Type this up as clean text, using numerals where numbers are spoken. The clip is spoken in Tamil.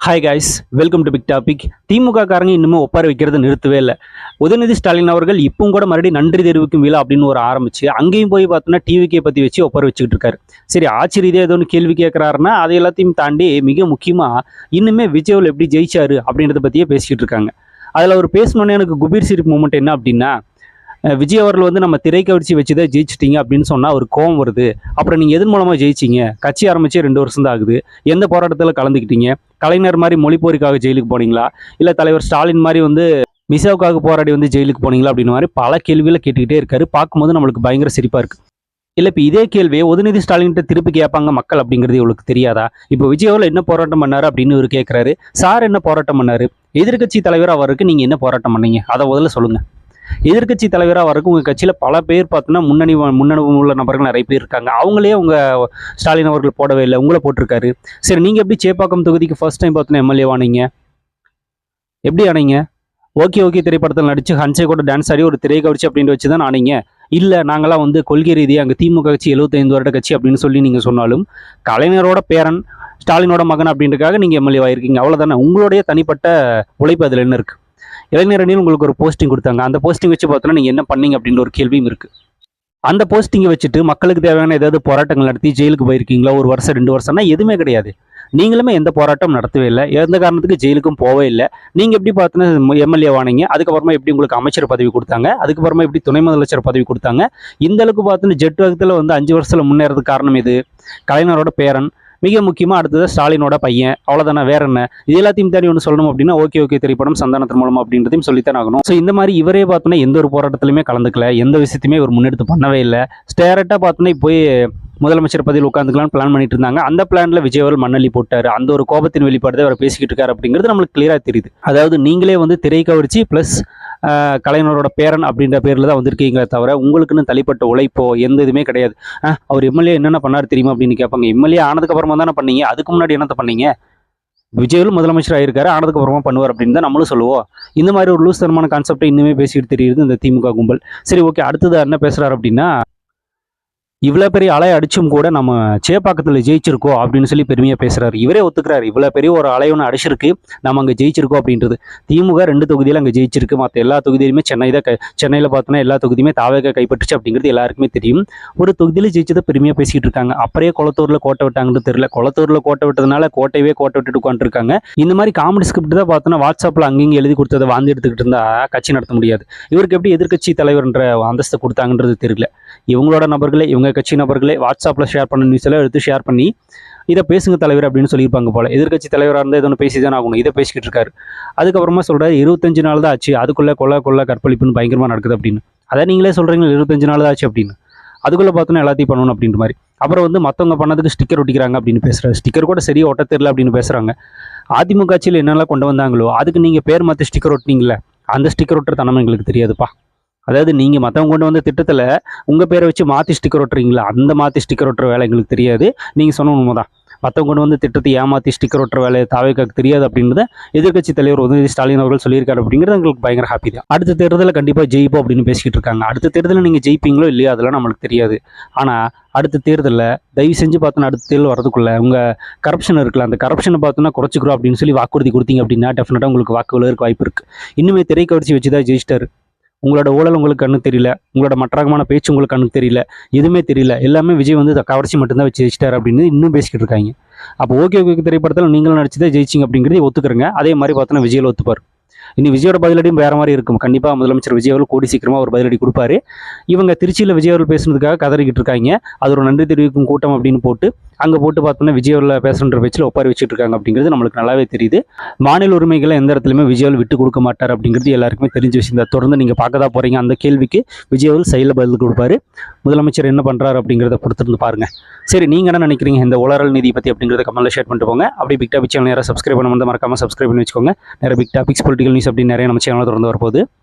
Hi guys, welcome to big topic. DMK காரங்க இன்னும் ஒப்பாரி வைக்கிறத நிறுத்தவே இல்லை. உதயநிதி ஸ்டாலின் அவர்கள் இப்பவும் கூட மறுபடியும் நன்றி தெரிவிக்கும் விழா அப்படின்னு ஒரு ஆரம்பிச்சு அங்கேயும் போய் பார்த்தோன்னா டிவிக்கே பற்றி வச்சு ஒப்பாரி வச்சுக்கிட்டு இருக்காரு. சரி, ஆட்சி ரீதியாக ஏதோ ஒன்று கேள்வி கேட்குறாருன்னா அதை எல்லாத்தையும் தாண்டி மிக முக்கியமாக இன்னுமே விஜய் எப்படி ஜெயிச்சாரு அப்படின்றத பற்றியே பேசிக்கிட்டு இருக்காங்க. அதில் அவர் பேசணுன்னே எனக்கு குபீர் சிரிப்பு மூமெண்ட் என்ன அப்படின்னா, விஜய் அவர்கள் வந்து நம்ம திரைக்கவர்ச்சி வச்சு தான் ஜெயிச்சிட்டீங்க அப்படின்னு சொன்னால் ஒரு கோவம் வருது. அப்புறம் நீங்கள் எதன் மூலமாக ஜெயிச்சிங்க? கட்சி ஆரம்பிச்சு 2 வருஷம் தான் ஆகுது. எந்த போராட்டத்தில் கலந்துக்கிட்டீங்க? கலைஞர் மாதிரி மொழிப்போருக்காக ஜெயிலுக்கு போனீங்களா? இல்லை தலைவர் ஸ்டாலின் மாதிரி வந்து மிசாவுக்காக போராடி வந்து ஜெயிலுக்கு போனீங்களா? அப்படின்னு மாதிரி பல கேள்விகளை கேட்டுக்கிட்டே இருக்காரு. பார்க்கும்போது நம்மளுக்கு பயங்கர சிரிப்பாக இருக்குது. இல்லை, இப்போ இதே கேள்வியை உதயநிதி ஸ்டாலின்கிட்ட திருப்பி கேட்பாங்க மக்கள் அப்படிங்கிறது இவங்களுக்கு தெரியாதா? இப்போ விஜய் அவர்கள் என்ன போராட்டம் பண்ணாரு அப்படின்னு இவர் கேட்குறாரு. சார் என்ன போராட்டம் பண்ணாரு? எதிர்க்கட்சி தலைவர் அவருக்கு நீங்கள் என்ன போராட்டம் பண்ணீங்க? அதை முதல்ல சொல்லுங்கள். எதிர்க்கட்சி தலைவராக வரக்கு உங்கள் கட்சியில் பல பேர் பார்த்தோன்னா முன்னணி உள்ள நபர்கள் நிறைய பேர் இருக்காங்க. அவங்களே உங்கள் ஸ்டாலின் அவர்கள் போடவே இல்லை, உங்களை போட்டிருக்காரு. சரி, நீங்கள் எப்படி சேப்பாக்கம் தொகுதிக்கு ஃபர்ஸ்ட் டைம் பார்த்தோன்னா எம்எல்ஏ ஆனீங்க? எப்படி ஆனீங்க? ஓகே திரைப்படத்தில் நடித்து ஹன்சே கூட டான்ஸ் ஆடி ஒரு திரைக்கவர்ச்சி அப்படின்னு வச்சு தான் ஆனீங்க. இல்லை, நாங்களாம் வந்து கொள்கை ரீதியாக அங்கே திமுக கட்சி 75 வருட கட்சி அப்படின்னு சொல்லி நீங்கள் சொன்னாலும் கலைஞரோட பேரன் ஸ்டாலினோட மகன் அப்படின்றதுக்காக நீங்கள் எம்எல்ஏ ஆயிருக்கீங்க. அவ்வளோதானே. உங்களுடைய தனிப்பட்ட உழைப்பு அதில் என்ன இருக்குது? இளைஞர் அணியில் உங்களுக்கு ஒரு போஸ்டிங் கொடுத்தாங்க. அந்த போஸ்டிங் வச்சு பார்த்தோன்னா நீங்கள் என்ன பண்ணீங்க அப்படின்ற ஒரு கேள்வியும் இருக்குது. அந்த போஸ்டிங்கை வச்சுட்டு மக்களுக்கு தேவையான ஏதாவது போராட்டங்கள் நடத்தி ஜெயிலுக்கு போயிருக்கீங்களா? 1 வருஷம் 2 வருஷம்னா எதுவுமே கிடையாது. நீங்களுமே எந்த போராட்டம் நடத்தவே இல்லை, எந்த காரணத்துக்கு ஜெயிலுக்கும் போவே இல்லை. நீங்கள் எப்படி பார்த்தோன்னா எம்எல்ஏ ஆனீங்க? அதுக்கப்புறமா எப்படி உங்களுக்கு அமைச்சர் பதவி கொடுத்தாங்க? அதுக்கப்புறமா எப்படி துணை முதலமைச்சர் பதவி கொடுத்தாங்க? இந்த அளவுக்கு பார்த்தோன்னா ஜெட் வேகத்தில் வந்து 5 வருஷத்தில் முன்னேறதுக்கு காரணம் இது கலைஞரோட பேரன், மிக முக்கியமாக அடுத்தது ஸ்டாலினோட பையன். அவ்வளோதானே, வேற என்ன? இது எல்லாத்தையும் தாண்டி ஒன்று சொல்லணும் அப்படின்னா ஓகே திரைப்படம் சந்தானத்தின் மூலமாக அப்படின்றதையும் சொல்லித்தான் ஆகணும். ஸோ இந்த மாதிரி இவரே பார்த்தோன்னா எந்த ஒரு போராட்டத்திலுமே கலந்துக்கல, எந்த விஷயத்தையுமே இவர் முன்னெடுத்து பண்ணவே இல்லை. ஸ்டேரட்டாக பார்த்தோன்னா போய் முதலமைச்சர் பதவியில் உட்காந்துக்கலாம்னு பிளான் பண்ணிட்டு இருந்தாங்க. அந்த பிளான்ல விஜய் அவர்கள் மண்ணள்ளி போட்டார். அந்த ஒரு கோபத்தின் வெளிப்பாடு தான் அவர் பேசிக்கிட்டு இருக்காரு அப்படிங்கிறது நம்மளுக்கு கிளியராக தெரியுது. அதாவது நீங்களே வந்து திரைக்கவர்ச்சி ப்ளஸ் கலைஞரோட பேரன் அப்படின்ற பேரில் தான் வந்திருக்கீங்களே தவிர உங்களுக்குன்னு தனிப்பட்ட உழைப்போ எந்த இதுவுமே கிடையாது. அவர் எம்எல்ஏ என்னென்ன பண்ணார் தெரியுமா அப்படின்னு கேட்பாங்க. எம்எல்ஏ ஆனதுக்கப்புறமா தானே பண்ணீங்க, அதுக்கு முன்னாடி என்னத்த பண்ணீங்க? விஜயும் முதலமைச்சர் ஆயிருக்காரு, ஆனதுக்கு அப்புறமா பண்ணுவார் அப்படின்னு தான் நம்மளும் சொல்லுவோம். இந்த மாதிரி ஒரு லூஸ் தரமான கான்செப்டை இன்னுமே பேசிட்டு தெரியுது இந்த திமுக கும்பல். சரி, ஓகே, அடுத்தது என்ன பேசுறாரு அப்படின்னா, இவ்வளோ பெரிய அலையை அடிச்சும் கூட நம்ம சேப்பாக்கத்தில் ஜெயிச்சிருக்கோம் அப்படின்னு சொல்லி பெருமையாக பேசுகிறாரு. இவரே ஒத்துக்கிறாரு, இவ்வளோ பெரிய ஒரு அலை ஒன்று அடிச்சிருக்கு, நம்ம அங்கே ஜெயிச்சிருக்கோம் அப்படின்றது. திமுக 2 தொகுதியில் அங்கே ஜெயிச்சிருக்கு, மற்ற எல்லா தொகுதியிலுமே சென்னையில் பார்த்தோன்னா எல்லா தொகுதியுமே தாவேக கைப்பற்றுச்சு அப்படிங்கிறது எல்லாருக்குமே தெரியும். ஒரு தொகுதியில் ஜெயிச்சதை பெருமையாக பேசிக்கிட்டு இருக்காங்க. அப்படியே குளத்தூரில் கோட்டை விட்டாங்கன்னு தெரியல. குளத்தூரில் கோட்டை விட்டதுனால கோட்டையவே கோட்டை விட்டுட்டு உட்காந்துருக்காங்க. இந்த மாதிரி காமெடி ஸ்கிரிப்ட் தான் பார்த்தோன்னா வாட்ஸ்அப்பில் அங்கேயும் எழுதி கொடுத்ததை வாழ்ந்து எடுத்துக்கிட்டு இருந்தா கட்சி நடத்த முடியாது. இவருக்கு எப்படி எதிர்க்கட்சி தலைவர்ன்ற அந்தஸ்தை கொடுத்தாங்கன்றது தெரியல. இவங்களோட நபர்களே, இவங்க கட்சி நபர்களே வாட்ஸ்அப்பில் ஷேர் பண்ண நியூஸ் எல்லாம் எடுத்து ஷேர் பண்ணி இதை பேசுங்க தலைவர் அப்படின்னு சொல்லியிருப்பாங்க போல. எதிர்க்கட்சி தலைவராக இருந்தால் எதோ பேசி தான் ஆகணும், இதை பேசிக்கிட்டு இருக்காரு. அதுக்கப்புறமா சொல்கிறாரு 25 நாள் தான் ஆச்சு, அதுக்குள்ளே கொள்ள கற்பழிப்புன்னு பயங்கரமாக நடக்குது அப்படின்னு. அதை நீங்களே சொல்கிறீங்க 25 நாள் தான் ஆச்சு அப்படின்னு. அதுக்குள்ளே பார்த்தோன்னா எல்லாத்தையும் பண்ணணும் அப்படின்ற மாதிரி. அப்புறம் வந்து மற்றவங்க பண்ணதுக்கு ஸ்டிக்கர் ஒட்டிக்கிறாங்க அப்படின்னு பேசுகிறாரு. ஸ்டிக்கர் கூட சரியாக ஒட்ட தெரியல அப்படின்னு பேசுகிறாங்க. அதிமுக ஆட்சியில் என்னெல்லாம் கொண்டு வந்தாங்களோ அதுக்கு நீங்கள் பேர் மாற்றி ஸ்டிக்கர் ஒட்டினீங்களே, அந்த ஸ்டிக்கர் ஒட்டுற தனமே எங்களுக்கு தெரியாதுப்பா. அதாவது நீங்கள் மற்றவங்க கொண்டு வந்த திட்டத்தில் உங்கள் பேரை வச்சு மாற்றி ஸ்டிக்கர் ஒட்டுறீங்களா, அந்த மாற்றி ஸ்டிக்கர் ஒட்டுற வேலை எங்களுக்கு தெரியாது. நீங்கள் சொன்ன உண்மை தான். மற்றவங்க கொண்டு வந்து திட்டத்தை ஏமாற்றி ஸ்டிக்கர் ஒட்டுற வேலை தாவேக்காக்கு தெரியாது அப்படின்றத எதிர்க்கட்சி தலைவர் உதயநிதி ஸ்டாலின் அவர்கள் சொல்லியிருக்காரு அப்படிங்கிறது எங்களுக்கு பயங்கர ஹாப்பி தான். அடுத்த தேர்தலில் கண்டிப்பாக ஜெயிப்போம் அப்படின்னு பேசிக்கிட்டு இருக்காங்க. அடுத்த தேர்தலில் நீங்கள் ஜெயிப்பீங்களோ இல்லையோ அதெல்லாம் நம்மளுக்கு தெரியாது. ஆனால் அடுத்த தேர்தலில் தயவு செஞ்சு பார்த்தோன்னா அடுத்த தேர்தல் வரதுக்குள்ள உங்கள் கரப்ஷன் இருக்குல்ல, அந்த கரப்ஷனை பார்த்தோன்னா குறைச்சிக்கிறோம் அப்படின்னு சொல்லி வாக்குறுதி கொடுத்தீங்க அப்படின்னா டெஃபினட்டாக உங்களுக்கு வாக்குகள் இருக்க வாய்ப்பு இருக்குது. இன்னுமே திரைக்கவர்ச்சி வச்சு தான் ஜெயிச்சிட்டாரு. உங்களோட ஊழல் உங்களுக்கு கண்ணு தெரியல, உங்களோட மற்றகமான பேச்சு உங்களுக்கு கண்ணுக்கு தெரியல, எதுவுமே தெரியல. எல்லாமே விஜய் வந்து கவர்ச்சி மட்டும்தான் வச்சு ஜெயிச்சிட்டாரு அப்படின்னு இன்னும் பேசிக்கிட்டு இருக்காங்க. அப்போ ஓகே திரைப்படத்தில் நீங்களும் நடிச்சுதான் ஜெயிச்சிங்க அப்படிங்கிறத ஒத்துக்கிறங்க. அதே மாதிரி பார்த்தோன்னா விஜயில் ஒத்துப்பார். இனி விஜயோட பதிலடியும் வேற மாதிரி இருக்கும். கண்டிப்பாக முதலமைச்சர் விஜய் அவர்கள் கூடி சீக்கிரமாக ஒரு பதிலடி கொடுப்பாரு. இவங்க திருச்சியில் விஜய் அவர்கள் பேசுனதுக்காக கதறிக்கிட்டு இருக்காங்க. அது ஒரு நன்றி தெரிவிக்கும் கூட்டம் அப்படின்னு போட்டு அங்கே போட்டு பார்த்தோன்னா விஜய் அவர்கள் பேசுகின்ற பேச்சில் ஒப்பாரி வச்சுட்டு இருக்காங்க அப்படிங்கிறது நம்மளுக்கு நல்லாவே தெரியுது. மாநில உரிமைகளை எந்த இடத்துலையுமே விஜய் அவர்கள் விட்டு கொடுக்க மாட்டார் அப்படிங்கிறது எல்லாருக்குமே தெரிஞ்ச விஷயம் தான். தொடர்ந்து நீங்கள் பார்க்க தான் போகிறீங்க. அந்த கேள்விக்கு விஜய் அவர்கள் சைடில் பதில் கொடுப்பாரு. முதலமைச்சர் என்ன பண்ணுறாரு அப்படிங்கிறத பொறுத்திருந்து பாருங்க. சரி, நீங்கள் என்ன நினைக்கிறீங்க இந்த உளறல் நிதி பற்றி அப்படிங்கிறத கமெண்ட்ல ஷேர் பண்ணிட்டு போங்க. அப்படி பிக் டாபிக் சேனல் நேராக சப்ஸ்கிரைப் பண்ண வந்து மறக்காமல் சப்ஸ்கிரைப் பண்ணி வச்சுக்கோங்க. நிறைய பிக் டாபிக்ஸ் பொலிட்டிக்கல் நியூஸ் அப்படின்னு நிறைய நம்ம சேனலில் தொடர்ந்து வரப்போகுது.